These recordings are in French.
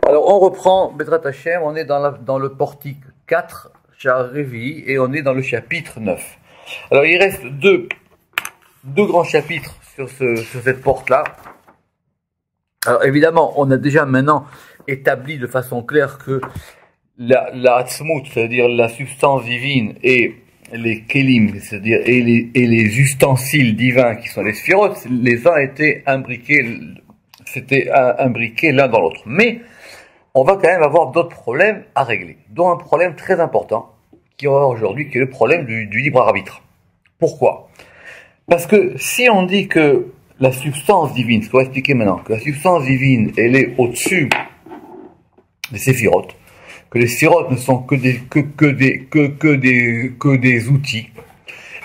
Alors on reprend Bezrat Hashem, on est dans le portique 4, Sha'ar Revi'i, et on est dans le chapitre 9. Alors il reste deux grands chapitres sur cette porte-là. Alors évidemment, on a déjà maintenant établi de façon claire que la Atzmut, c'est-à-dire la substance divine, et les Kelim, c'est-à-dire et les ustensiles divins qui sont les sphirotes, les uns étaient imbriqués, c'était imbriqué l'un dans l'autre. Mais on va quand même avoir d'autres problèmes à régler, dont un problème très important qui va avoir aujourd'hui, qui est le problème du libre arbitre. Pourquoi? Parce que si on dit que la substance divine, ce qu'on va expliquer maintenant, que la substance divine, elle est au-dessus des séphirotes, que les séphirotes ne sont que des outils,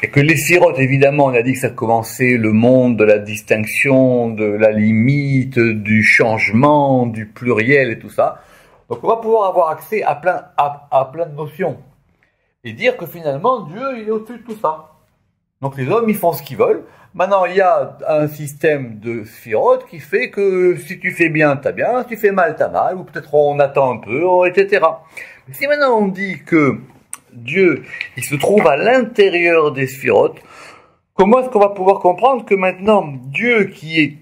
et que les séphirotes, évidemment, on a dit que ça commençait le monde de la distinction, de la limite, du changement, du pluriel et tout ça. Donc on va pouvoir avoir accès à plein de notions. Et dire que finalement, Dieu, il est au-dessus de tout ça. Donc les hommes, ils font ce qu'ils veulent. Maintenant, il y a un système de sphirotes qui fait que si tu fais bien, t'as bien, si tu fais mal, t'as mal, ou peut-être on attend un peu, etc. Mais si maintenant on dit que Dieu, il se trouve à l'intérieur des sphirotes, comment est-ce qu'on va pouvoir comprendre que maintenant, Dieu qui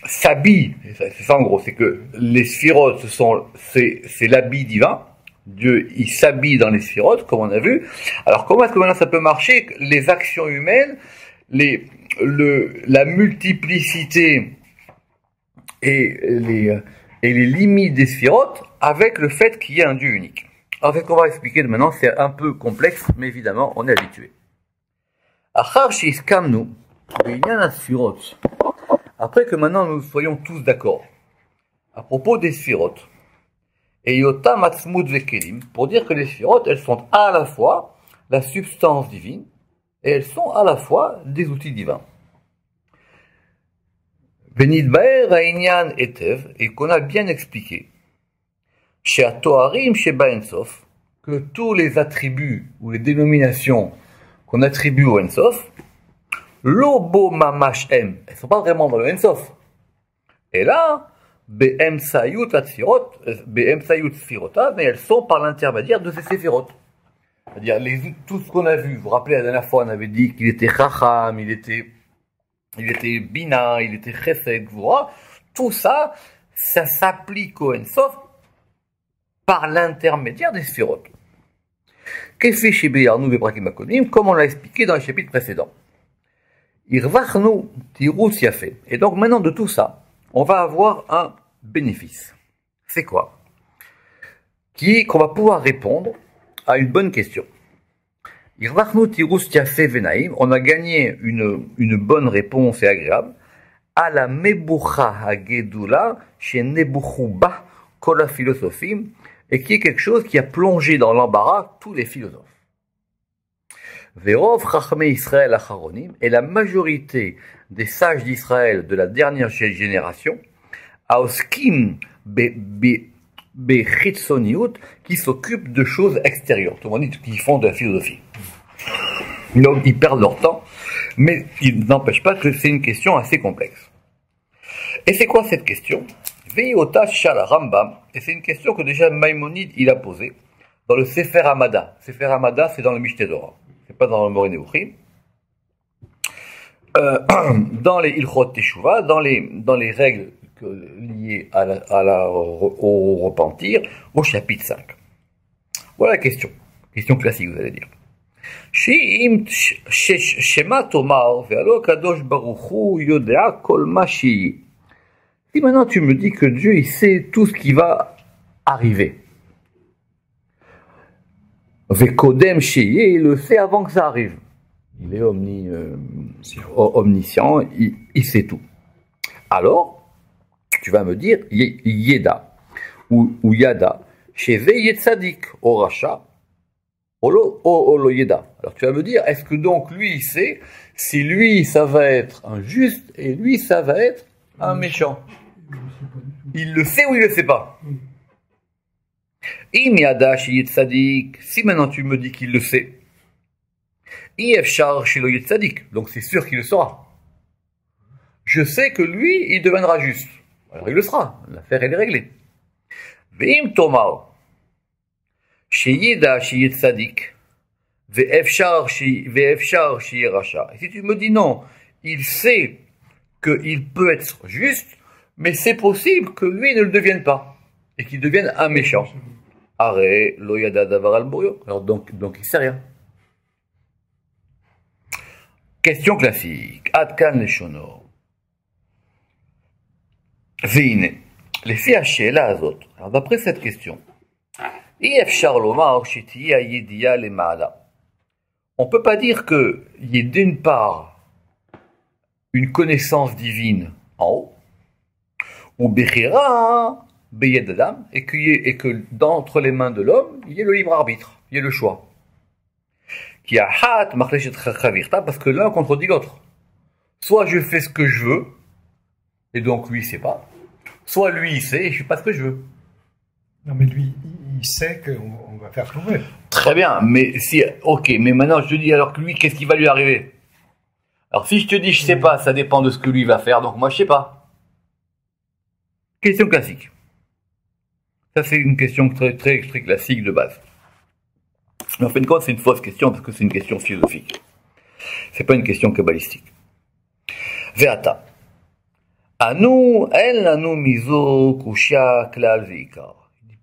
s'habille, c'est ça en gros, c'est que les sphirotes, c'est l'habit divin, Dieu, il s'habille dans les sphirotes, comme on a vu. Alors, comment est-ce que maintenant ça peut marcher? Les actions humaines, la multiplicité et les limites des sphirotes avec le fait qu'il y ait un Dieu unique. Alors, ce qu'on va expliquer maintenant, c'est un peu complexe, mais évidemment, on est habitué. Après que maintenant nous soyons tous d'accord à propos des sphirotes, et yotam atzmut vekelim, pour dire que les sphirotes, elles sont à la fois la substance divine et elles sont à la fois des outils divins. Venidbaer ha'inyan etev, et qu'on a bien expliqué, chez Atoharim, chez Baensof, que tous les attributs ou les dénominations qu'on attribue au Ensof, l'obo mamash em, elles ne sont pas vraiment dans le Ensof. Et là, BM Sayut Sfirota, mais elles sont par l'intermédiaire de ces Séphirot. C'est-à-dire, tout ce qu'on a vu, vous vous rappelez la dernière fois, on avait dit qu'il était Chacham, il était Bina, il était Chesed, Gvura, tout ça, ça s'applique au Ensof par l'intermédiaire des Séphirot. Qu'est-ce que chez Béarnou Bebrakim Akonim, comme on l'a expliqué dans les chapitres précédents. Irvachnu Tirus Yafé. Et donc maintenant de tout ça, on va avoir un bénéfice. C'est quoi? Qui est qu'on va pouvoir répondre à une bonne question. Irvachnu Tirus Yafé Venaim, on a gagné une bonne réponse et agréable à la Mebucha Hagedula chez Nebuchuba Kola Philosophim, et qui est quelque chose qui a plongé dans l'embarras tous les philosophes. Verov Chachmei Israël Acharonim, et la majorité des sages d'Israël de la dernière génération, Aoskim Bechitzoniut, qui s'occupent de choses extérieures, tout le monde dit qu'ils font de la philosophie. Donc ils perdent leur temps, mais ils n'empêchent pas que c'est une question assez complexe. Et c'est quoi cette question? Ve'ota Shala Rambam, et c'est une question que déjà Maïmonide il a posée dans le Sefer Hamada. Sefer Hamada, c'est dans le Mishneh Torah, c'est pas dans le Moreh Nevuchim. Dans les Ilchot Teshuvah, dans les règles liées au repentir, au chapitre 5. Voilà la question classique, vous allez dire. Shema Tomar ve'alo Kadosh Baruch Hu yodea kol ma sheyi. Si maintenant tu me dis que Dieu il sait tout ce qui va arriver, Vekodem Sheye, il le sait avant que ça arrive. Il est omniscient, il sait tout. Alors, tu vas me dire Yeda ou Yada, Sheve Yetzadik, au Racha, Olo Yeda. Alors tu vas me dire, est-ce que donc lui il sait si lui ça va être un juste et lui ça va être un méchant? Il le sait ou il le sait pas? Si maintenant tu me dis qu'il le sait, donc c'est sûr qu'il le saura. Je sais que lui, il deviendra juste. Alors il le sera, l'affaire elle est réglée. Ve'im tomar, sheyida sheyet sadik, ve'efshar sheyet racha. Et si tu me dis non, il sait qu'il peut être juste, mais c'est possible que lui ne le devienne pas, et qu'il devienne un méchant. Aré, lo yada davar al borio. Alors donc il sait rien. Question classique. Adkan leshono. Veine. Les filles hachées là azot. Alors d'après cette question, yefshar lomar shetiya yediya le maala. On peut pas dire que il y ait d'une part une connaissance divine en haut, ou bechira beyed adam, et que d'entre les mains de l'homme, il y ait le libre arbitre, il y ait le choix. Qui a hat machleshet chavirta, parce que l'un contredit l'autre. Soit je fais ce que je veux, et donc lui il sait pas, soit lui il sait et je fais pas ce que je veux. Non mais lui, il sait qu'on va faire trouver. Très bien, mais si, ok, mais maintenant je te dis alors que lui, qu'est-ce qui va lui arriver? Alors si je te dis je sais pas, ça dépend de ce que lui va faire, donc moi je sais pas. Question classique. Ça c'est une question très classique de base. Mais en fin de compte c'est une fausse question parce que c'est une question philosophique. C'est pas une question kabbalistique. Veata. Anu el anu mizo kushia klal veikar.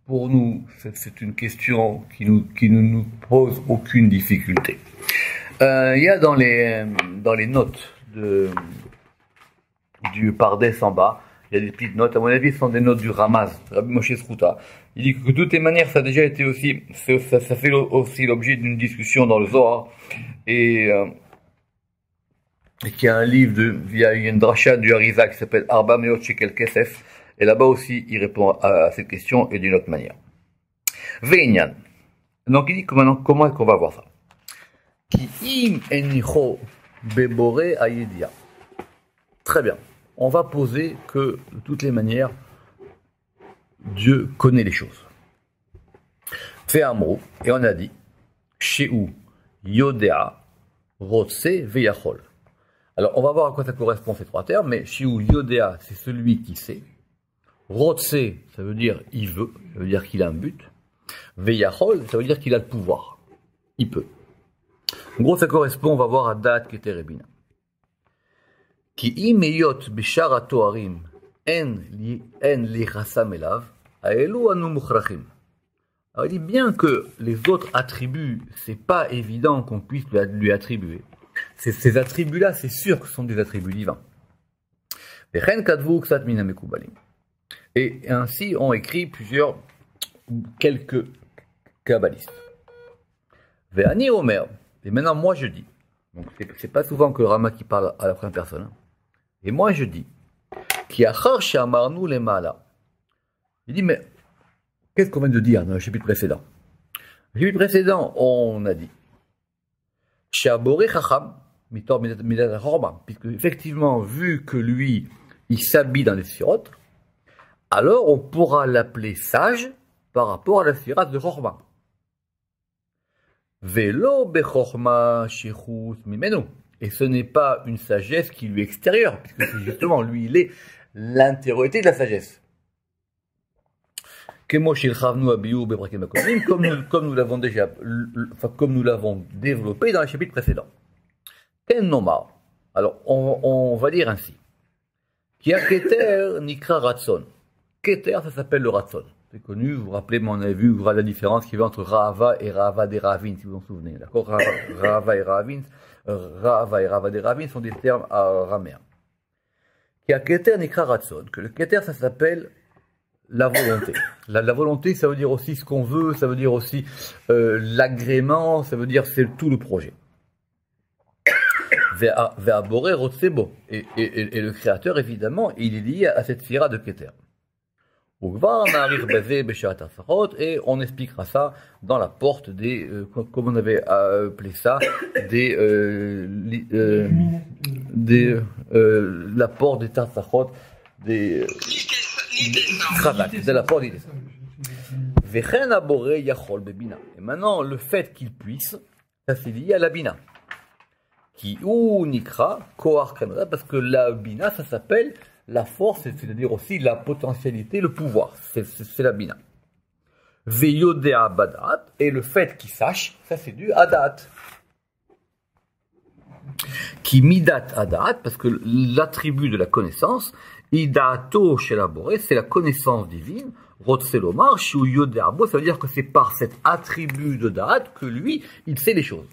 Pour nous, c'est une question qui ne nous pose aucune difficulté. Il y a dans les notes du Pardes en bas, il y a des petites notes. À mon avis, ce sont des notes du Ramaz, Rabbi Moshe Sruta. Il dit que de toutes les manières, ça a déjà été aussi, ça fait aussi l'objet d'une discussion dans le Zohar et qu'il y a un livre il y a une dracha du Harizak qui s'appelle Arba Meot Shekel Kesef. Et là-bas aussi, il répond à cette question et d'une autre manière. Ve'inyan. Donc il dit que maintenant, comment est-ce qu'on va voir ça? Ki im enicho bebore ayedia. Très bien. On va poser que, de toutes les manières, Dieu connaît les choses. Ve'amru. Et on a dit, Shehu yodea rotse ve'yachol. Alors, on va voir à quoi ça correspond ces trois termes, mais Shehu yodea, c'est celui qui sait. Rotse, ça veut dire il veut, ça veut dire qu'il a un but. Veyachol, ça veut dire qu'il a le pouvoir. Il peut. En gros, ça correspond, on va voir à Dat Keter Ebina. Ki imeyot bishar atoarim en li rasam elav, aelu anu mukhrachim. Alors il dit bien que les autres attributs, c'est pas évident qu'on puisse lui attribuer. Ces attributs-là, c'est sûr que ce sont des attributs divins. Vechen kadvu ksat mina mekubalim. Et ainsi ont écrit quelques kabbalistes. Ve'ani omer. Et maintenant, moi je dis. Donc, c'est pas souvent que Rama qui parle à la première personne. Hein. Et moi je dis. Ki achar she'amarnu lemala. Il dit, mais qu'est-ce qu'on vient de dire dans le chapitre précédent? Le chapitre précédent, on a dit. She'abore chacham mitor midat chorma. Puisque, effectivement, vu que lui, il s'habille dans les sirotes, alors on pourra l'appeler sage par rapport à la sirate de Chorma. Velo bechorma shechus mimenu. Et ce n'est pas une sagesse qui lui est extérieure, puisque c'est justement lui, il est l'intériorité de la sagesse. Comme nous l'avons déjà, comme nous l'avons développé dans les chapitres précédents. Ken nomar. Alors, on va dire ainsi. Ki a keter nikra ratson. Keter, ça s'appelle le ratson. C'est connu, vous vous rappelez, mais on a vu la différence qu'il y avait entre Rahava et Rahava des Ravin, si vous vous en souvenez. D'accord? Rahava et Rahava des Ravin sont des termes araméens. Qui a Keter Nikra Ratson, que le Keter, ça s'appelle la volonté. La volonté, ça veut dire aussi ce qu'on veut, ça veut dire aussi l'agrément, ça veut dire c'est tout le projet. Ve'abore rotsebo. Et le créateur, évidemment, il est lié à cette sira de Keter. Et on expliquera ça dans la porte des, comme on avait appelé ça, la porte des Tarsachot, des de la porte des Et maintenant, le fait qu'il puisse, ça c'est lié à la bina. Qui ou nikra, koar kanada, parce que la bina, ça s'appelle la force, c'est-à-dire aussi la potentialité, le pouvoir. C'est la bina. Veyodea badat, et le fait qu'il sache, ça c'est du adat. Qui midat adat, parce que l'attribut de la connaissance, idato chez la boré, c'est la connaissance divine. Rotselomar, shu yodea bo, ça veut dire que c'est par cet attribut de dat que lui, il sait les choses.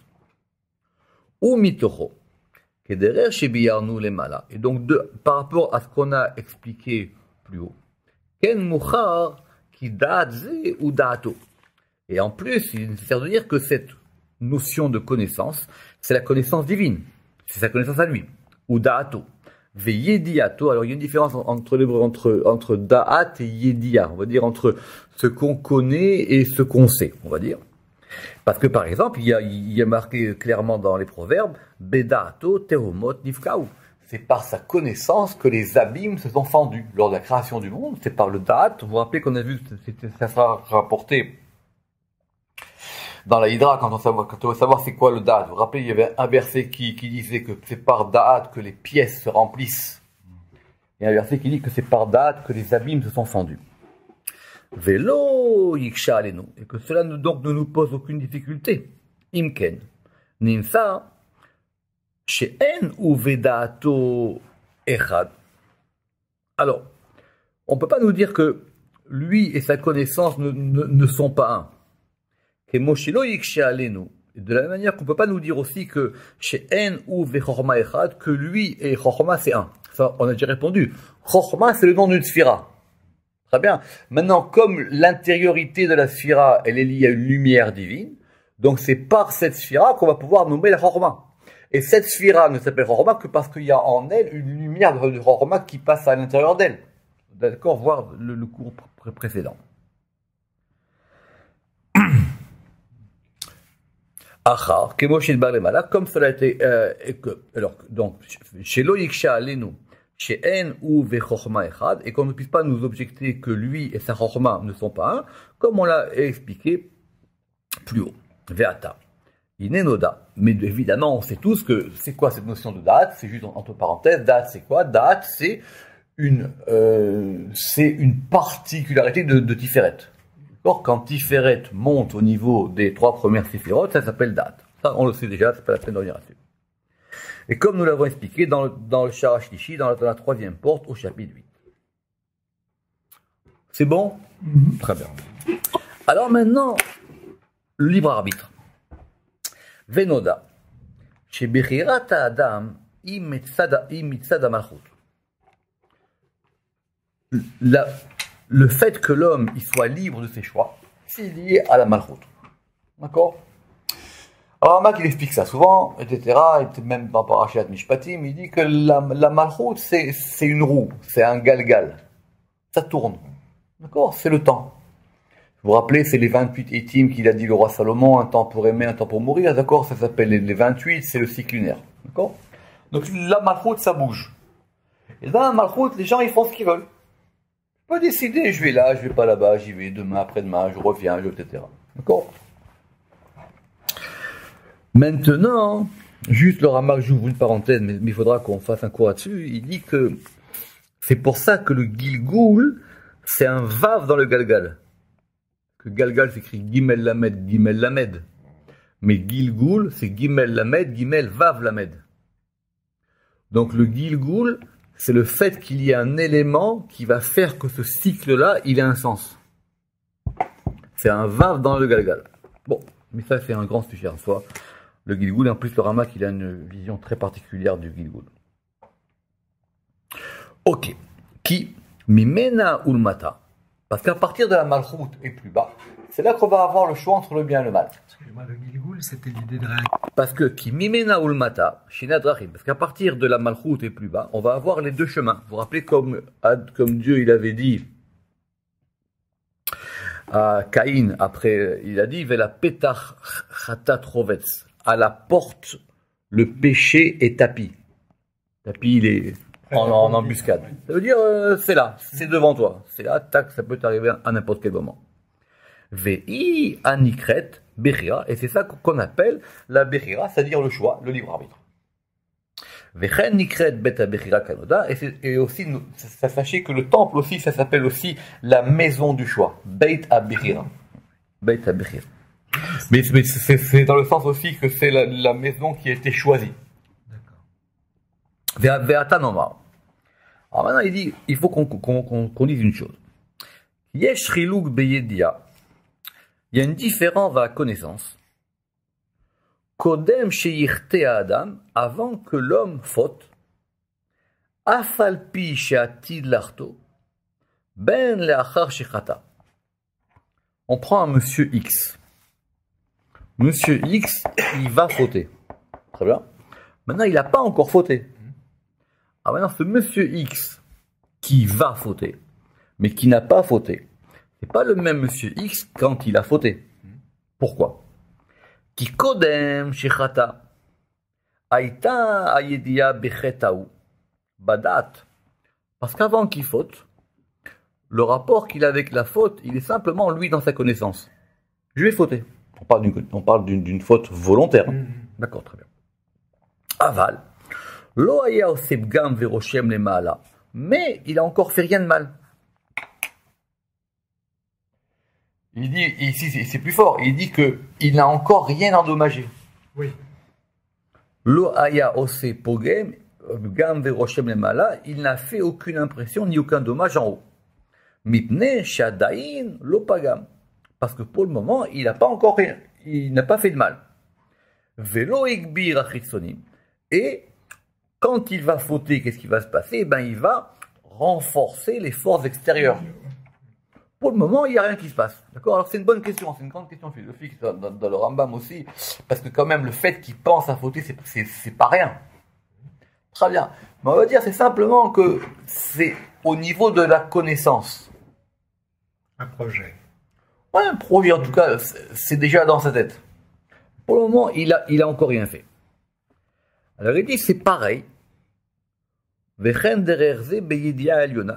Ou mitocho, kederer shebiyarnu lemala. Et donc, par rapport à ce qu'on a expliqué plus haut, ken muchar ki dat ze ou dato. Et en plus, il est nécessaire de dire que cette notion de connaissance, c'est la connaissance divine. C'est sa connaissance à lui. Ou da'ato. Ve yediato. Alors, il y a une différence entre da'at et yedia. On va dire entre ce qu'on connaît et ce qu'on sait, on va dire. Parce que, par exemple, il y a marqué clairement dans les proverbes, beda'ato teromot nifkaou. C'est par sa connaissance que les abîmes se sont fendus. Lors de la création du monde, c'est par le da'at. Vous vous rappelez qu'on a vu que ça sera rapporté dans la Hydra, quand on veut savoir c'est quoi le da'at. Vous vous rappelez, il y avait un verset qui disait que c'est par da'at que les pièces se remplissent. Il y a un verset qui dit que c'est par da'at que les abîmes se sont fendus. Velo yiksha alenu. Et que cela donc ne nous pose aucune difficulté. Imken. Nimsa. She'en ou veda'ato echad. Alors, on ne peut pas nous dire que lui et sa connaissance ne sont pas un. De la même manière qu'on ne peut pas nous dire aussi que chez En ou Vechorma Echad, que lui et Chorma c'est un. Ça, on a déjà répondu. Chorma c'est le nom d'une sphira. Très bien. Maintenant, comme l'intériorité de la sphira, elle est liée à une lumière divine, donc c'est par cette sphira qu'on va pouvoir nommer la Chorma. Et cette sphira ne s'appelle Chorma que parce qu'il y a en elle une lumière de Chorma qui passe à l'intérieur d'elle. D'accord, voir le cours précédent. Achar, comme cela a été, alors, donc, chez Loïksha Alenu, chez En ou Vechorma Echad, et qu'on ne puisse pas nous objecter que lui et sa Chorma ne sont pas un, comme on l'a expliqué plus haut. Veata. Inenoda. Mais évidemment, on sait tous que c'est quoi cette notion de date, c'est juste entre parenthèses, date c'est quoi? Date c'est une particularité de Tiferet. Quand Tiferet monte au niveau des 3 premières séphirotes, ça s'appelle date. Ça, on le sait déjà, c'est pas la peine de revenir là-dessus. Et comme nous l'avons expliqué dans le Sharashlishi, dans la 3e porte, au chapitre 8. C'est bon? Très bien. Alors maintenant, le libre arbitre. Venoda. Chez Bechirata Adam, imitzada malchut. Le fait que l'homme il soit libre de ses choix, c'est lié à la malchoute. D'accord? Alors, Ramak, il explique ça souvent, etc. Et même dans Parashat Mishpatim, il dit que la malchoute, c'est une roue, c'est un galgal. Ça tourne. D'accord? C'est le temps. Vous vous rappelez, c'est les 28 étimes qu'il a dit le roi Salomon, un temps pour aimer, un temps pour mourir. D'accord? Ça s'appelle les 28, c'est le cycle lunaire. D'accord? Donc, la malchoute, ça bouge. Et dans la malchoute, les gens, ils font ce qu'ils veulent. Je peux décider, je vais là, je vais pas là-bas, j'y vais demain, après-demain, je reviens, etc. D'accord? Maintenant, juste le Ramak, j'ouvre une parenthèse, mais il faudra qu'on fasse un cours là-dessus. Il dit que c'est pour ça que le Gilgoul, c'est un Vav dans le Galgal. Que Galgal s'écrit Gimel Lamed. Mais Gilgoul, c'est Gimel Lamed, Gimel Vav Lamed. Donc le Gilgoul, c'est le fait qu'il y ait un élément qui va faire que ce cycle-là, il a un sens. C'est un Vav dans le Galgal. Bon, mais ça c'est un grand sujet en soi. Le Gilgoul, et en plus le Ramak, il a une vision très particulière du Gilgoul. Ok. Qui Mimena Ulmata. Parce qu'à partir de la Malchout et plus bas, c'est là qu'on va avoir le choix entre le bien et le mal. Excusez-moi, le Gilgoul, c'était l'idée de réaction. Parce que qui Mimena Ulmata, Shinadrachim, parce qu'à partir de la Malchout et plus bas, on va avoir les deux chemins. Vous vous rappelez comme Dieu il avait dit à Caïn, après il a dit Vela Petach Chatat Rovetz. À la porte, le péché est tapis. Tapis, il est en embuscade. Ça veut dire, c'est là, c'est devant toi. C'est là, tac, ça peut t'arriver à n'importe quel moment. Vei anikret bechira, et c'est ça qu'on appelle la bechira, c'est-à-dire le choix, le libre arbitre. Vechen nikret beta bechira kanoda, et aussi, sachez que le temple aussi, ça s'appelle aussi la maison du choix, beit a bechira. Beit HaBechir. Mais c'est dans le sens aussi que c'est la maison qui a été choisie. D'accord. Ve'ata nomar. Alors maintenant, il dit, il faut qu'on dise une chose. Yesh chiluk beyedia. Il y a une différence dans la connaissance. Kodem sheyirte adam, avant que l'homme faute, afalpi she'atid larto, ben le'achar shechata. On prend un monsieur X. Monsieur X, il va fauter. Très bien. Maintenant, il n'a pas encore fauté. Alors maintenant, ce monsieur X qui va fauter, mais qui n'a pas fauté, c'est pas le même monsieur X quand il a fauté. Pourquoi? Ki kodem shechata aïta ayedia bechetaou badat. Parce qu'avant qu'il faute, le rapport qu'il a avec la faute, il est simplement lui dans sa connaissance. Je vais fauter. On parle d'une faute volontaire. D'accord, très bien. Aval. Lo haya oseb gam veroshem le maala. Mais il a encore fait rien de mal. Il dit, ici c'est plus fort, il dit qu'il n'a encore rien endommagé. Oui. Lo haya oseb pogem gam veroshem le maala, il n'a fait aucune impression ni aucun dommage en haut. Mipne shadain lo pagam. Parce que pour le moment, il n'a pas encore rien, il n'a pas fait de mal. Velo igbir achitsonim. Et quand il va fauter, qu'est-ce qui va se passer? Ben, il va renforcer les forces extérieures. Pour le moment, il n'y a rien qui se passe. D'accord? Alors c'est une bonne question, c'est une grande question philosophique dans le Rambam aussi, parce que quand même le fait qu'il pense à fauter, c'est pas rien. Très bien. Mais on va dire c'est simplement que c'est au niveau de la connaissance. Un projet. Ouais, un projet en tout cas, c'est déjà dans sa tête. Pour le moment, il a encore rien fait. Alors il dit c'est pareil.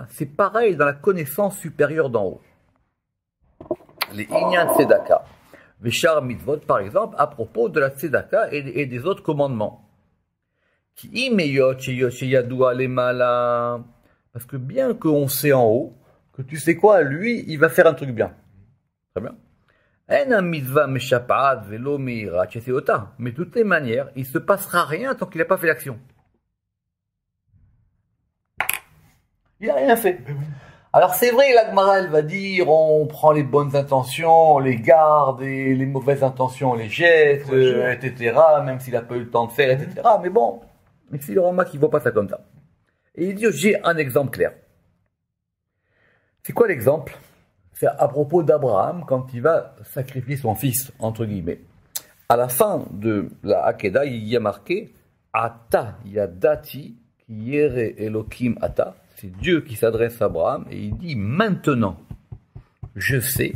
C'est pareil dans la connaissance supérieure d'en haut. Les Inyan Tzedaka. Veshar Mitzvot, par exemple, à propos de la Tzedaka et des autres commandements. Parce que bien qu'on sait en haut, que tu sais quoi, lui, il va faire un truc bien. Très bien. Mais de toutes les manières, il ne se passera rien tant qu'il n'a pas fait l'action. Il n'a rien fait. Alors c'est vrai, la Gemara, elle va dire, on prend les bonnes intentions, on les garde, et les mauvaises intentions, on les jette, etc., même s'il n'a pas eu le temps de faire, etc. Mais bon, ici le Rama qui ne voit pas ça comme ça. Et il dit, j'ai un exemple clair. C'est quoi l'exemple? C'est à propos d'Abraham, quand il va sacrifier son fils, entre guillemets. À la fin de la Hakeda, il y a marqué, Ata yadati yere Elokim ata. C'est Dieu qui s'adresse à Abraham et il dit maintenant, je sais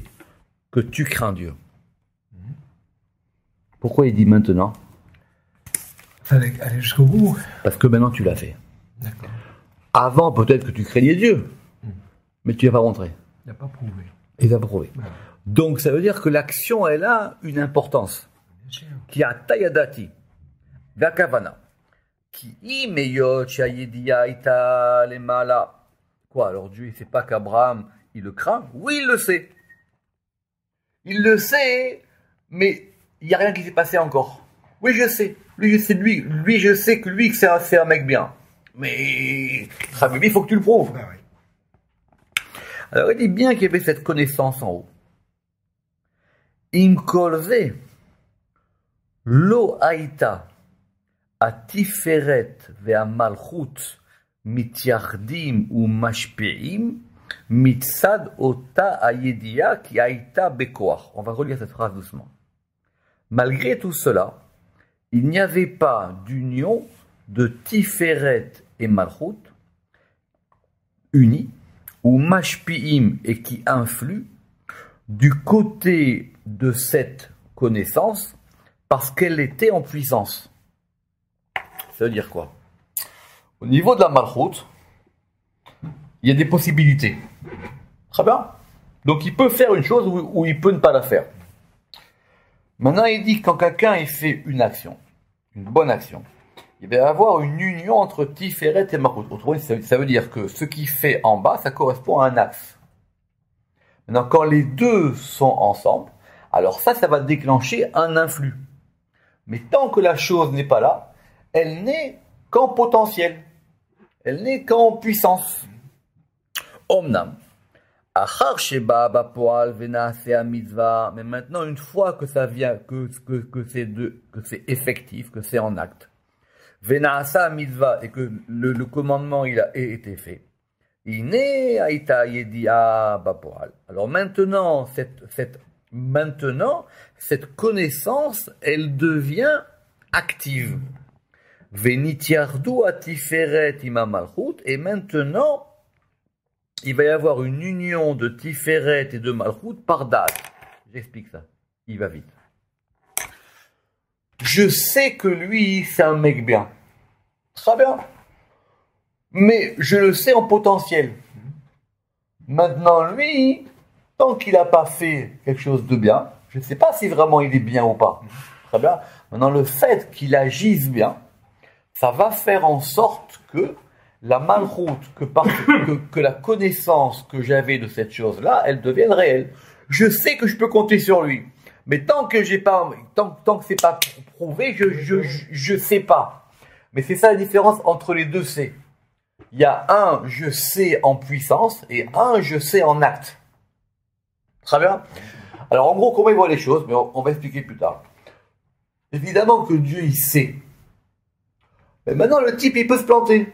que tu crains Dieu. Pourquoi il dit maintenant? Fallait aller jusqu'au bout. Parce que maintenant tu l'as fait. D'accord. Avant peut-être que tu craignais Dieu, mais tu n'as pas rentré. Il n'a pas prouvé. Il n'a pas prouvé. Donc ça veut dire que l'action elle a une importance. Bien sûr. Qui a tayadati, vakavana. Qui imeyot shayedia ita lemala. Quoi, alors Dieu, il ne sait pas qu'Abraham, il le craint? Oui, il le sait. Il le sait, mais il n'y a rien qui s'est passé encore. Oui, je sais. Lui, je sais que lui, c'est un mec bien. Mais, Habibi, il faut que tu le prouves. Ah, oui. Alors, il dit bien qu'il y avait cette connaissance en haut. Imkolze, lo aïta. Atiferet ve'amalchut mityardim ou mashpi'im mitzad ota ayedia ki aïta bekoach. On va relire cette phrase doucement. Malgré tout cela, il n'y avait pas d'union de Tiferet et Malchut unis ou mashpi'im et qui influent du côté de cette connaissance parce qu'elle était en puissance. Ça veut dire quoi? Au niveau de la Malchut, il y a des possibilités. Très bien. Donc il peut faire une chose ou il peut ne pas la faire. Maintenant, il dit que quand quelqu'un il fait une action, une bonne action, il va y avoir une union entre Tiferet et Malchut. Autrement, ça veut dire que ce qu'il fait en bas, ça correspond à un axe. Maintenant, quand les deux sont ensemble, alors ça va déclencher un influx. Mais tant que la chose n'est pas là, elle n'est qu'en potentiel. Elle n'est qu'en puissance. Omnam. Achar sheba bapoal venaaseh mitzvah. Mais maintenant, une fois que ça vient, que c'est effectif, que c'est en acte, venaasa mitzvah, et que le commandement il a été fait. Ine aita yedia bapoal. Alors maintenant, cette connaissance, elle devient active. Venitiardu atiferet imamalchut. Et maintenant, il va y avoir une union de Tiferet et de Malchut par date. J'explique ça. Il va vite. Je sais que lui, c'est un mec bien. Très bien. Mais je le sais en potentiel. Maintenant, lui, tant qu'il n'a pas fait quelque chose de bien, je ne sais pas si vraiment il est bien ou pas. Très bien. Maintenant, le fait qu'il agisse bien, ça va faire en sorte que la malchoute, que la connaissance que j'avais de cette chose-là, elle devienne réelle. Je sais que je peux compter sur lui. Mais tant que c'est pas prouvé, je sais pas. Mais c'est ça la différence entre les deux C. Il y a un je sais en puissance et un je sais en acte. Très bien. Alors en gros, comment il voit les choses, mais on va expliquer plus tard. Évidemment que Dieu, il sait. Mais maintenant, le type, il peut se planter.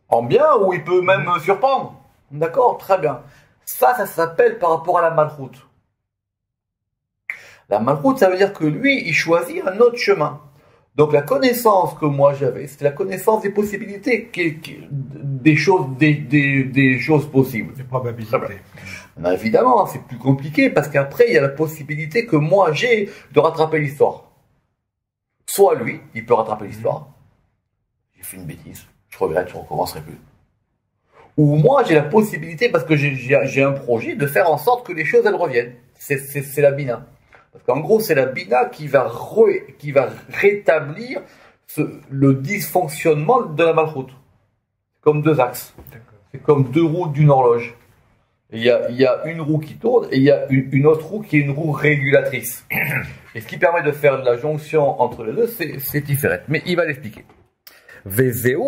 En bien, ou il peut même surprendre. D'accord? Très bien. Ça s'appelle par rapport à la malchoute. La malchoute, ça veut dire que lui, il choisit un autre chemin. Donc la connaissance que moi j'avais, c'était la connaissance des possibilités, des choses possibles. Des probabilités. Ben, évidemment, c'est plus compliqué parce qu'après, il y a la possibilité que moi j'ai de rattraper l'histoire. Soit lui, il peut rattraper l'histoire. J'ai fait une bêtise, je regrette, je ne recommencerai plus. Ou moi, j'ai la possibilité, parce que j'ai un projet, de faire en sorte que les choses, elles reviennent. C'est la bina. Parce qu'en gros, c'est la bina qui va rétablir le dysfonctionnement de la malchoute. C'est comme deux axes. C'est comme deux roues d'une horloge. Il y a une roue qui tourne et il y a une autre roue qui est une roue régulatrice. Et ce qui permet de faire la jonction entre les deux, c'est différent. Mais il va l'expliquer. Vezeu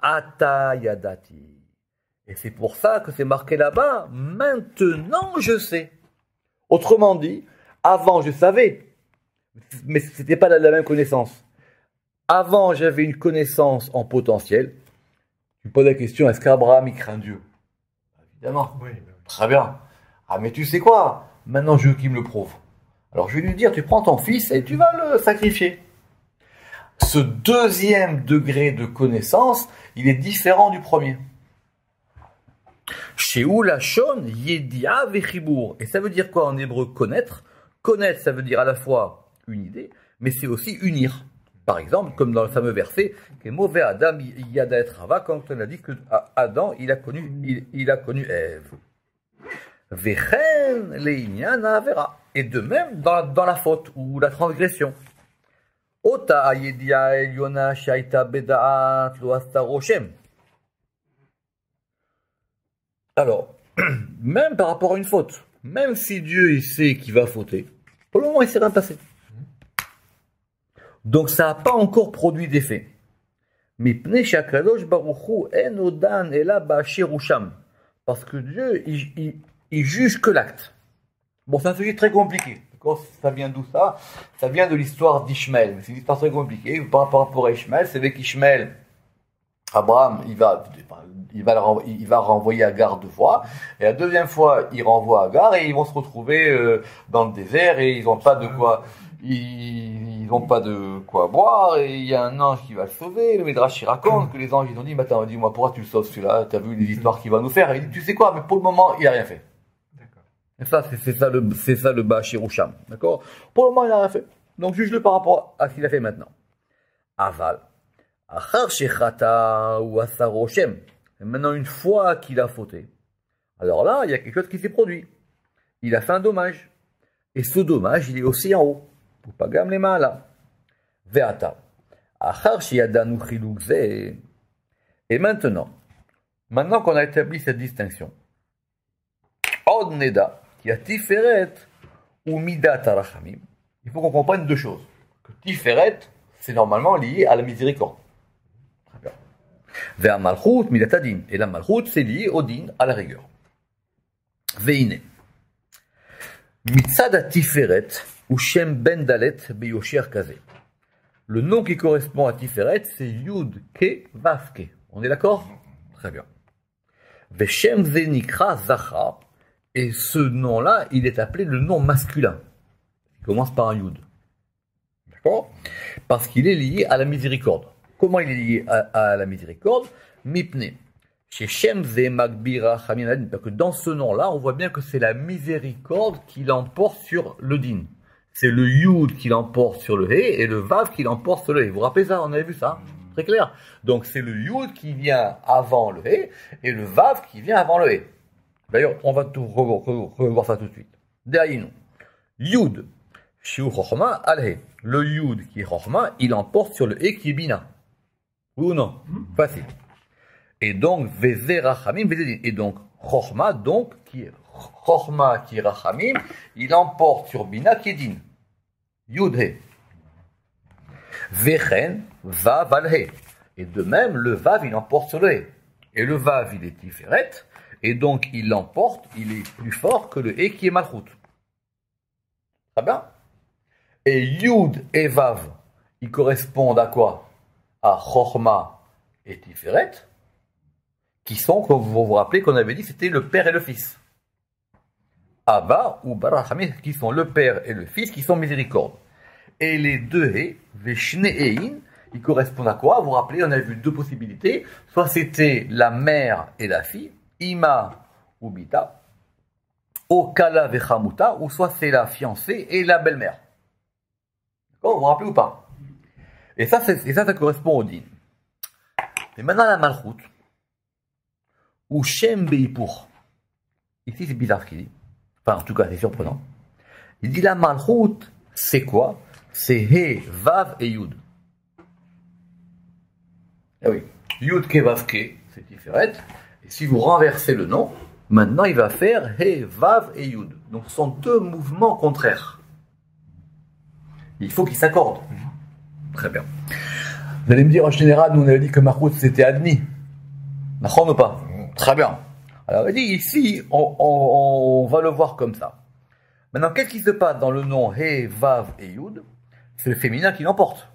ata yadati. Et c'est pour ça que c'est marqué là-bas, maintenant je sais. Autrement dit, avant je savais, mais ce n'était pas la même connaissance. Avant j'avais une connaissance en potentiel. Tu me poses la question, est-ce qu'Abraham il craint Dieu? Évidemment. Oui. Très bien. Ah mais tu sais quoi? Maintenant je veux qu'il me le prouve. Alors je vais lui dire, tu prends ton fils et tu vas le sacrifier. Ce deuxième degré de connaissance, il est différent du premier. Shehu lashon yedia vechibur. Et ça veut dire quoi en hébreu? Connaître. Connaître, ça veut dire à la fois une idée, mais c'est aussi unir. Par exemple, comme dans le fameux verset, que mauvais Adam yada et Rava, quand on a dit que Adam il a connu Ève. Vechen leinyan avera. Et de même dans la faute ou la transgression. Ota yedia eliona shaita bedaat lo asta roshem. Alors, même par rapport à une faute, même si Dieu il sait qu'il va fauter, pour le moment il ne s'est rien passé. Donc ça n'a pas encore produit d'effet. Mais parce que Dieu il juge que l'acte. Bon, c'est un sujet très compliqué. Ça vient d'où ça? Ça vient de l'histoire d'Ishmaël. C'est une histoire très compliquée. Par rapport à Ishmaël, c'est avec Ishmaël, Abraham, il va renvoyer Agar 2 fois. Et la deuxième fois, il renvoie Agar et ils vont se retrouver dans le désert et ils n'ont pas de quoi. Ils n'ont pas de quoi boire et il y a un ange qui va le sauver. Le Midrash il raconte que les anges ils ont dit, mais attends, dis-moi pourquoi tu le sauves celui-là? T'as vu les histoires qu'il va nous faire? Et il dit, tu sais quoi? Mais pour le moment, il n'a rien fait. Et ça, c'est ça le Ba'ashirusham. D'accord? Pour le moment, il n'a rien fait. Donc, juge-le par rapport à ce qu'il a fait maintenant. Aval. Achar shechata ou asaroshem. Et maintenant, une fois qu'il a fauté, alors là, il y a quelque chose qui s'est produit. Il a fait un dommage. Et ce dommage, il est aussi en haut. Upagam les mains là. Ve'ata. Achar sheyadanu chiluk ze. Et maintenant qu'on a établi cette distinction, Od neda, qui a tiferet, ou Midat Arachamim, il faut qu'on comprenne deux choses. Que Tiferet, c'est normalement lié à la miséricorde. Très bien. Vers Malchut, Midat Adin. Et la Malchut, c'est lié au din, à la rigueur. Veine. Mitzad Tiferet, ou Shem Ben Dalet Beyosher Kazé. Le nom qui correspond à Tiferet, c'est Yud Ke Vav Ke. On est d'accord? Très bien. Veshem Zenikra Zachar. Et ce nom-là, il est appelé le nom masculin. Il commence par un Yud. D'accord? Parce qu'il est lié à la miséricorde. Comment il est lié à la miséricorde? Mipne. Chez Shem Ze Magbira Chamin. Parce que dans ce nom-là, on voit bien que c'est la miséricorde qui l'emporte sur le din. C'est le Yud qui l'emporte sur le He et le Vav qui l'emporte sur le He. Vous vous rappelez ça? On avait vu ça? Très clair. Donc c'est le Yud qui vient avant le He et le Vav qui vient avant le He. D'ailleurs, on va tout revoir ça tout de suite. Derrière nous. Yud, Shiu Chochma al He. Le Yud qui est Chochma, il emporte sur le He qui est Bina. Oui ou non? Facile. Et donc, Veze Rachamim, Veze Din. Et donc, Chochma, donc, qui est Chochma, qui est Rachamim, il emporte sur Bina qui est Din. Yud He. Vechen, Vav al He. Et de même, le Vav, il emporte sur le He. Et le Vav, il est Tiferet. Et donc, il l'emporte, il est plus fort que le He qui est Malchut. Très bien. Et Yud et Vav, ils correspondent à quoi? À Chochma et Tiferet, qui sont, comme vous vous rappelez, qu'on avait dit, c'était le père et le fils. Abba ou Barachamim, qui sont le père et le fils, qui sont miséricorde. Et les deux He, Veshne Ein, ils correspondent à quoi? Vous vous rappelez, on a vu deux possibilités. Soit c'était la mère et la fille, Ima ou Bita, Okala Vechamuta, ou soit c'est la fiancée et la belle-mère. D'accord? Vous vous rappelez ou pas? Et ça, ça correspond au din. Et maintenant la Malchut, ou Shem Beipur. Ici, c'est bizarre ce qu'il dit. Enfin, en tout cas, c'est surprenant. Il dit la Malchut, c'est quoi? C'est He, Vav et Yud. Ah oui. Yud Ke Vav Ke, c'est Tiferet. Et si vous renversez le nom, maintenant il va faire He, Vav et Yud. Donc ce sont deux mouvements contraires. Il faut qu'ils s'accordent. Très bien. Vous allez me dire, en général, nous on avait dit que Malchut c'était Adni. D'accord ou pas? Très bien. Alors il dit ici, on va le voir comme ça. Maintenant, qu'est-ce qui se passe dans le nom He, Vav et Yud? C'est le féminin qui l'emporte.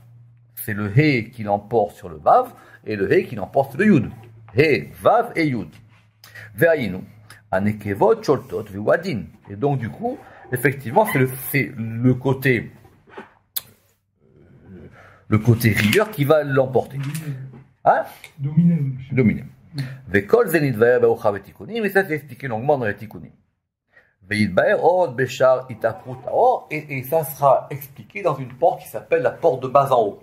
C'est le He qui l'emporte sur le Vav et le He qui l'emporte sur le Yud. He, Vav et Yud. Ve'ayinu. Anekevot, Choltot, Ve'wadin. Et donc, du coup, effectivement, c'est le côté rigueur qui va l'emporter. Hein? Dominer. Ve'kol zenit va'er ba'ocha ve'tikunim. Et ça, c'est expliqué longuement dans les tikunim. Ve'yidba'er od beshar itaprut taor. Et ça sera expliqué dans une porte qui s'appelle la porte de bas en haut.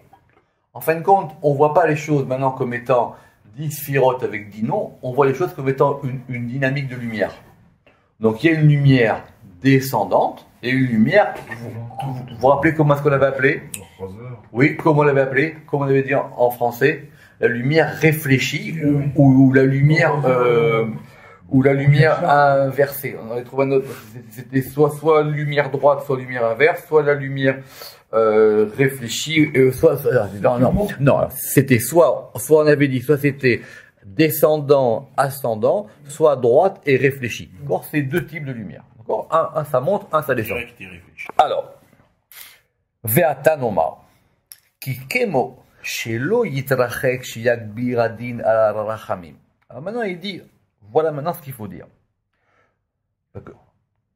En fin de compte, on ne voit pas les choses maintenant comme étant 10 sphirotes avec 10 noms, on voit les choses comme étant une dynamique de lumière. Donc il y a une lumière descendante et une lumière, vous vous rappelez comment est-ce qu'on l'avait appelé? Oui, comment on l'avait appelé? Comment on avait dit en français? La lumière réfléchie ou la lumière inversée. On avait trouvé un autre, c'était soit lumière droite, soit lumière inverse, soit la lumière réfléchi, non, c'était soit on avait dit, soit c'était descendant, ascendant, soit droite et réfléchi. D'accord? C'est deux types de lumière. D'accord? Un ça monte, un ça descend. Alors, Ve'ata nomar, ki kemo shelo yitrachek shiyagbir adin al rachamim. Alors maintenant il dit, voilà maintenant ce qu'il faut dire.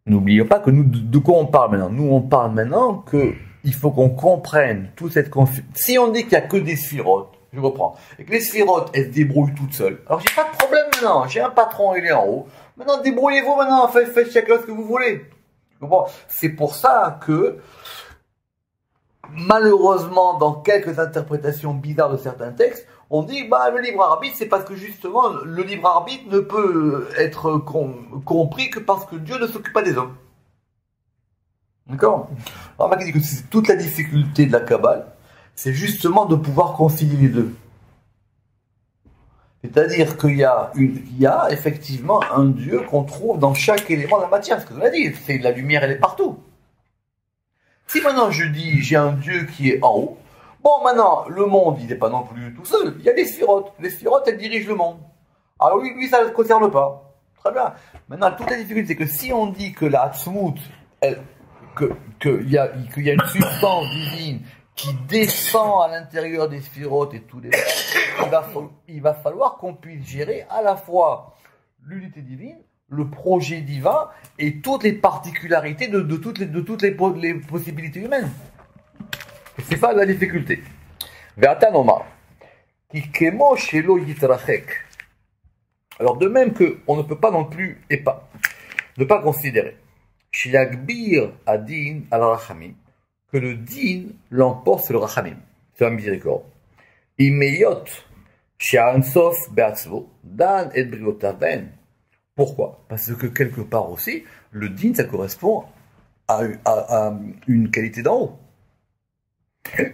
N'oubliez pas que nous, de quoi on parle maintenant? Nous on parle maintenant que il faut qu'on comprenne toute cette confusion. Si on dit qu'il n'y a que des sphirotes, je reprends, et que les sphirotes, elles se débrouillent toutes seules, alors j'ai pas de problème maintenant, j'ai un patron, il est en haut, maintenant débrouillez-vous maintenant, faites chacun ce que vous voulez. C'est pour ça que, malheureusement, dans quelques interprétations bizarres de certains textes, on dit, le libre arbitre, c'est parce que justement, le libre arbitre ne peut être compris que parce que Dieu ne s'occupe pas des hommes. D'accord? Alors, on dit que c'est toute la difficulté de la Kabbale, c'est justement de pouvoir concilier les deux. C'est-à-dire qu'il y a effectivement un Dieu qu'on trouve dans chaque élément de la matière. Ce que vous avez dit, c'est la lumière, elle est partout. Si maintenant je dis j'ai un Dieu qui est en haut, bon maintenant le monde il n'est pas non plus tout seul, il y a les sphirotes. Les sphirotes elles dirigent le monde. Alors lui ça ne le concerne pas. Très bien. Maintenant toute la difficulté c'est que si on dit que la Hatzmut, qu'il y a une substance divine qui descend à l'intérieur des sphirotes et tous les il va falloir qu'on puisse gérer à la fois l'unité divine, le projet divin et toutes les particularités de toutes les possibilités humaines. Et c'est ça la difficulté. Alors de même qu'on ne peut pas non plus ne pas considérer adin al-rachamim que le din l'emporte sur le rachamim, c'est la miséricorde. Imeyot she'ansof be'atzvo dan et briotaven. Pourquoi? Parce que quelque part aussi, le din ça correspond à une qualité d'en haut.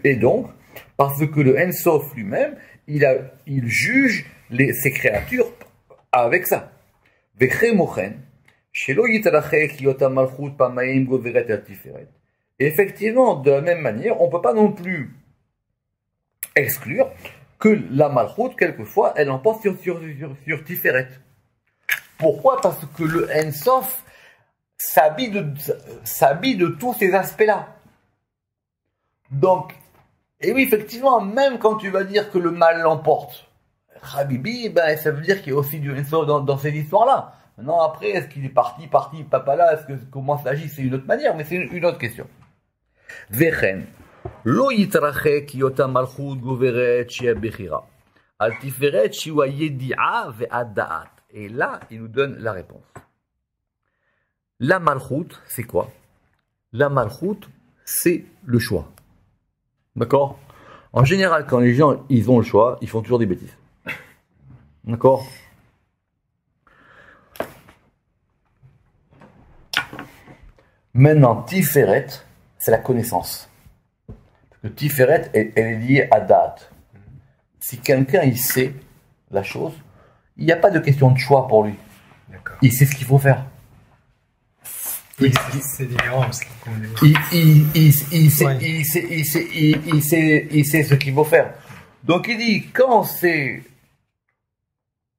Et donc, parce que le Ensof lui-même, il juge ses créatures avec ça. Et effectivement, de la même manière, on ne peut pas non plus exclure que la malchoute, quelquefois, elle emporte sur Tiferet. Pourquoi? Parce que le Ensof s'habille de tous ces aspects-là. Donc, et oui, effectivement, même quand tu vas dire que le mal l'emporte, Habibi, ben, ça veut dire qu'il y a aussi du Ensof dans ces histoires-là. Maintenant, après, est-ce qu'il est parti, papa là, comment ça agit, c'est une autre manière, mais c'est une autre question. Vechen, lo yitrachek yota malchut goveret shia bechira, al tiferet shiwa yedi'a ve'ada'at. Et là, il nous donne la réponse. La malchut, c'est quoi? La malchut, c'est le choix. D'accord? En général, quand les gens ils ont le choix, ils font toujours des bêtises. D'accord? Maintenant, Tiferet, c'est la connaissance. Parce que Tiferet, elle est liée à date. Si quelqu'un il sait la chose, il n'y a pas de question de choix pour lui. Il sait ce qu'il faut faire. C'est différent. Il sait ce qu'il faut faire. Donc il dit, quand c'est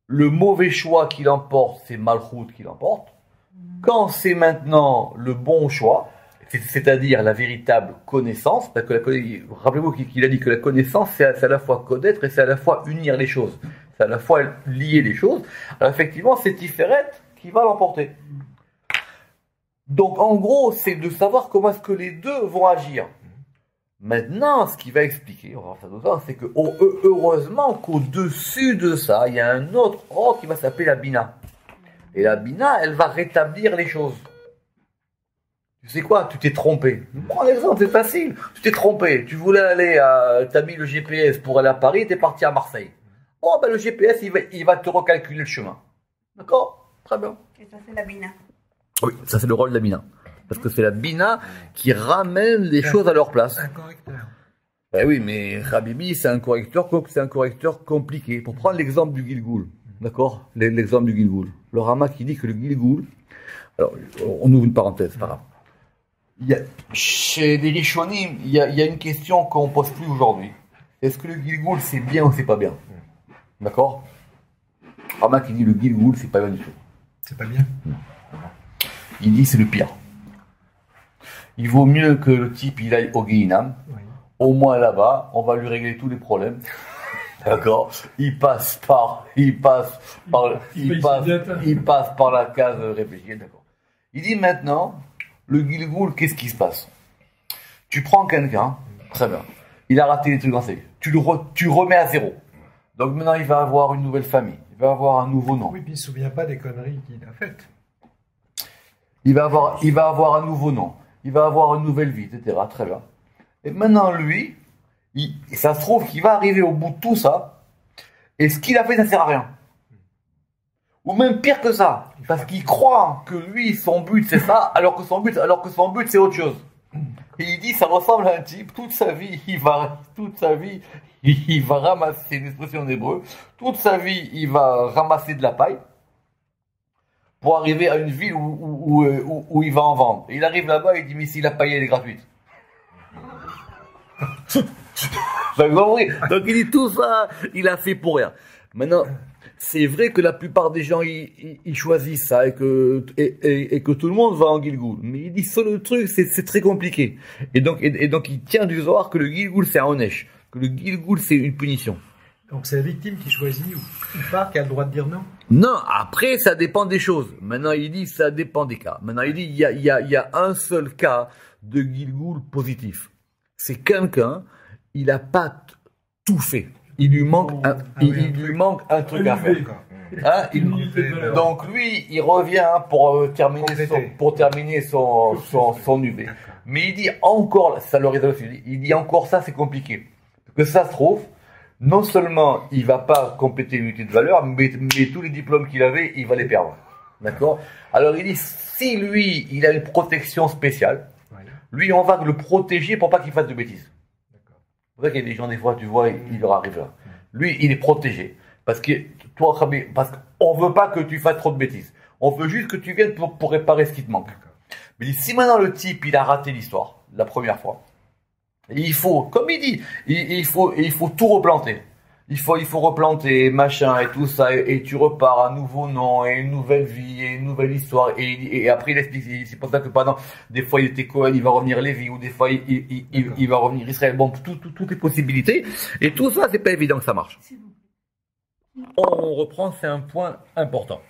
le mauvais choix qui l'emporte, c'est Malchut qui l'emporte. Quand c'est maintenant le bon choix, c'est-à-dire la véritable connaissance, parce que rappelez-vous qu'il a dit que la connaissance, c'est à la fois connaître et c'est à la fois unir les choses. C'est à la fois lier les choses. Alors effectivement, c'est Tiferet qui va l'emporter. Donc en gros, c'est de savoir comment est-ce que les deux vont agir. Maintenant, ce qu'il va expliquer, on va voir ça tout ça, c'est que heureusement qu'au-dessus de ça, il y a un autre ordre qui va s'appeler la Bina. Et la Bina, elle va rétablir les choses. Tu sais quoi? Tu t'es trompé. Prends l'exemple, c'est facile. Tu t'es trompé. Tu voulais aller t'as mis le GPS pour aller à Paris, t'es parti à Marseille. Oh, ben le GPS, il va te recalculer le chemin. D'accord? Très bien. Et ça, c'est la Bina. Oui, ça c'est le rôle de la Bina. Parce que c'est la Bina qui ramène les choses à leur place. Un correcteur. Eh oui, mais Habibi, c'est un correcteur compliqué. Pour prendre l'exemple du Gilgoul, d'accord? L'exemple du Gilgoul. Le Rama qui dit que le Gilgoul, alors on ouvre une parenthèse, c'est pas grave. Chez les Rishonim, il y a une question qu'on pose plus aujourd'hui. Est-ce que le Gilgoul c'est bien ou c'est pas bien? D'accord? Rama qui dit le Gilgoul c'est pas bien du tout. C'est pas bien. Il dit c'est le pire. Il vaut mieux que le type il aille au Guinam. Oui. Au moins là-bas, on va lui régler tous les problèmes. D'accord? Il passe par la case réfléchie. D'accord. Il dit maintenant, le Gilgoul, qu'est-ce qui se passe? Tu prends quelqu'un, très bien. Il a raté les trucs dans sa vie. Tu remets à zéro. Donc maintenant, il va avoir une nouvelle famille. Il va avoir un nouveau nom. Oui, puis il ne se souvient pas des conneries qu'il a faites. Il va avoir un nouveau nom. Il va avoir une nouvelle vie, etc. Très bien. Et maintenant, lui, ça se trouve qu'il va arriver au bout de tout ça. Et ce qu'il a fait, ça ne sert à rien. Ou même pire que ça. Parce qu'il croit que lui, son but, c'est ça, alors que son but, c'est autre chose. Et il dit, ça ressemble à un type, toute sa vie, il va ramasser, c'est une expression en hébreu, toute sa vie, il va ramasser de la paille pour arriver à une ville où il va en vendre. Et il arrive là-bas et il dit, mais si la paille elle est gratuite. Vous avez compris? Donc il dit tout ça, il a fait pour rien. Maintenant, c'est vrai que la plupart des gens, ils choisissent ça et que tout le monde va en Gilgoul. Mais il dit, seul le truc, c'est très compliqué. Et donc il tient du Zohar que le Gilgoul, c'est un onesh. Que le Gilgoul, c'est une punition. Donc c'est la victime qui choisit ou pas, qui a le droit de dire non? Non, après, ça dépend des choses. Maintenant, il dit, ça dépend des cas. Maintenant, il dit, il y a un seul cas de Gilgoul positif. C'est quelqu'un, il n'a pas tout fait. Il lui manque un truc à faire. Hein, donc lui, il revient pour terminer son UV. Mais il dit encore, ça le résout, il dit encore ça, c'est compliqué. Parce que ça se trouve, non seulement il va pas compléter l'unité de valeur, mais tous les diplômes qu'il avait, il va les perdre. D'accord? Alors il dit, si lui, il a une protection spéciale, lui, on va le protéger pour pas qu'il fasse de bêtises. C'est vrai qu'il y a des gens, des fois, tu vois, il leur arrive là. Lui, il est protégé. Parce qu'on veut pas que tu fasses trop de bêtises. On veut juste que tu viennes pour réparer ce qui te manque. Mais si maintenant le type, il a raté l'histoire, la première fois, il faut, comme il dit, il faut tout replanter. Il faut replanter, machin, et tout ça, et tu repars un nouveau nom, et une nouvelle vie, et une nouvelle histoire, et après il explique, c'est pour ça que pendant, des fois il était Cohen, il va revenir Lévi, ou des fois il va revenir Israël, bon, toutes les possibilités, et tout ça, c'est pas évident que ça marche. On reprend, c'est un point important.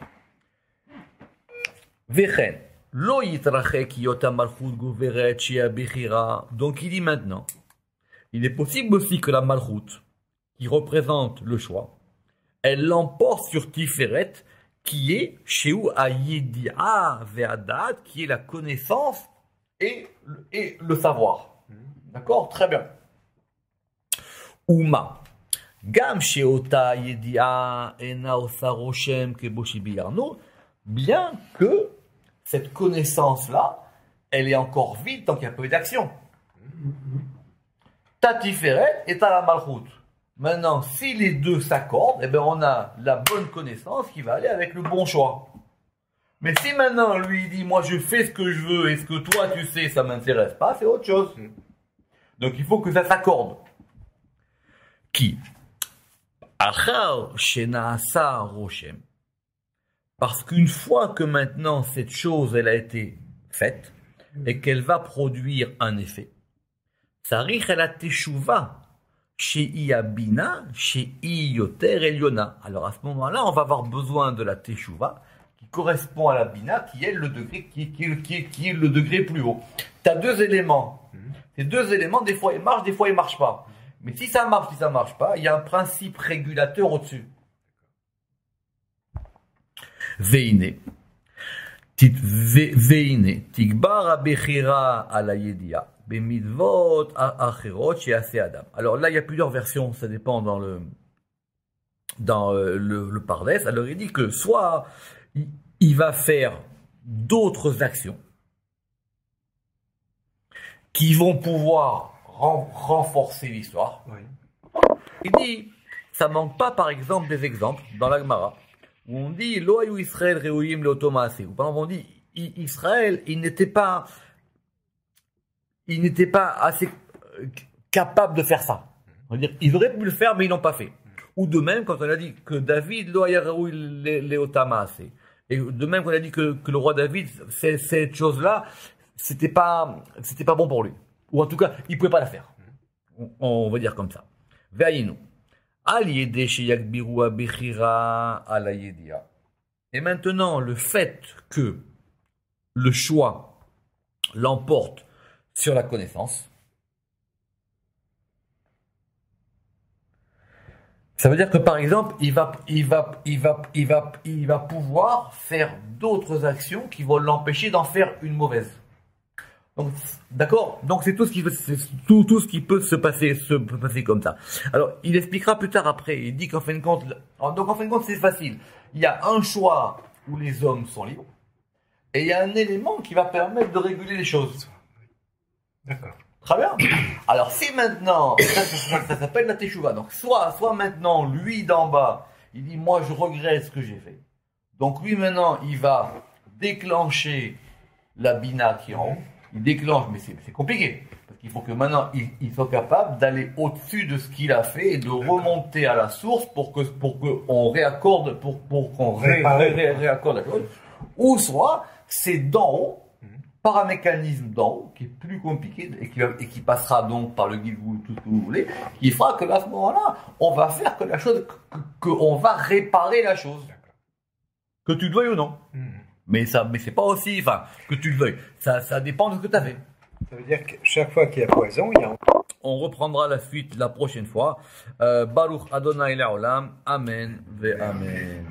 Vechen, lo yitrachek yota malchut goveret shia bechira. Donc il dit maintenant, il est possible aussi que la malchut, qui représente le choix, elle l'emporte sur Tiferet, qui est Sheu Ayedi'a Ve'adat, qui est la connaissance et le savoir. D'accord? Très bien. Uma. Gam Sheota Ayedi'a Ena Osa Roshem Keboshi Biyarno, bien que cette connaissance-là, elle est encore vide tant qu'il y a peu d'action. Ta Tiferet et ta la Malchut. Maintenant, si les deux s'accordent, eh ben on a la bonne connaissance qui va aller avec le bon choix. Mais si maintenant lui il dit moi je fais ce que je veux et ce que toi tu sais ça m'intéresse pas, c'est autre chose. Donc il faut que ça s'accorde. Qui? Achar shenaasa roshem. Parce qu'une fois que maintenant cette chose elle a été faite et qu'elle va produire un effet, sarich el teshuva. Chez Iabina, chez Yoter Eliona. Alors à ce moment-là, on va avoir besoin de la Teshuva qui correspond à la Bina, qui est le degré qui est le degré plus haut. Tu as deux éléments. Ces deux éléments, des fois ils marchent, des fois ils marchent pas. Mais si ça marche pas, il y a un principe régulateur au-dessus. Veine. Veine. Tikbar abechira ala yedia. Alors là, il y a plusieurs versions, ça dépend dans le Pardes. Alors il dit que soit il va faire d'autres actions qui vont pouvoir renforcer l'histoire. Oui. Il dit, ça manque pas par exemple des exemples dans la Gemara où on dit Lo ayu Israël reoyim leotomase. Ou par exemple on dit Israël, il n'était pas assez capable de faire ça. On va dire, ils auraient pu le faire, mais ils n'ont pas fait. Ou de même, quand on a dit que David, et de même qu'on a dit que le roi David, cette chose-là, c'était pas bon pour lui. Ou en tout cas, il ne pouvait pas la faire. On va dire comme ça. Et maintenant, le fait que le choix l'emporte sur la connaissance, ça veut dire que par exemple, il va pouvoir faire d'autres actions qui vont l'empêcher d'en faire une mauvaise. Donc, d'accord. Donc c'est tout ce qui peut se passer comme ça. Alors, il expliquera plus tard après. Il dit qu'en fin de compte, c'est facile. Il y a un choix où les hommes sont libres, et il y a un élément qui va permettre de réguler les choses. D'accord. Très bien. Alors si maintenant, ça s'appelle la teshuva. Donc soit maintenant, lui d'en bas, il dit moi je regrette ce que j'ai fait. Donc lui maintenant, il va déclencher la bina qui est en haut. il déclenche, mais c'est compliqué. Parce qu'il faut que maintenant, il soit capable d'aller au-dessus de ce qu'il a fait et de remonter à la source pour qu'on réaccorde, pour qu'on réaccorde la chose. Ou soit, c'est d'en haut, par un mécanisme d'en haut, qui est plus compliqué et qui passera donc par le guide, tout ce que vous voulez, qui fera que à ce moment-là, on va faire que la chose, qu'on va réparer la chose. Que tu le veuilles ou non. Mais c'est pas aussi, enfin, que tu le veuilles. Ça dépend de ce que tu as fait. Ça veut dire que chaque fois qu'il y a poison, il y a... On reprendra la suite la prochaine fois. Baruch Adonai Le'olam. Amen ve Amen.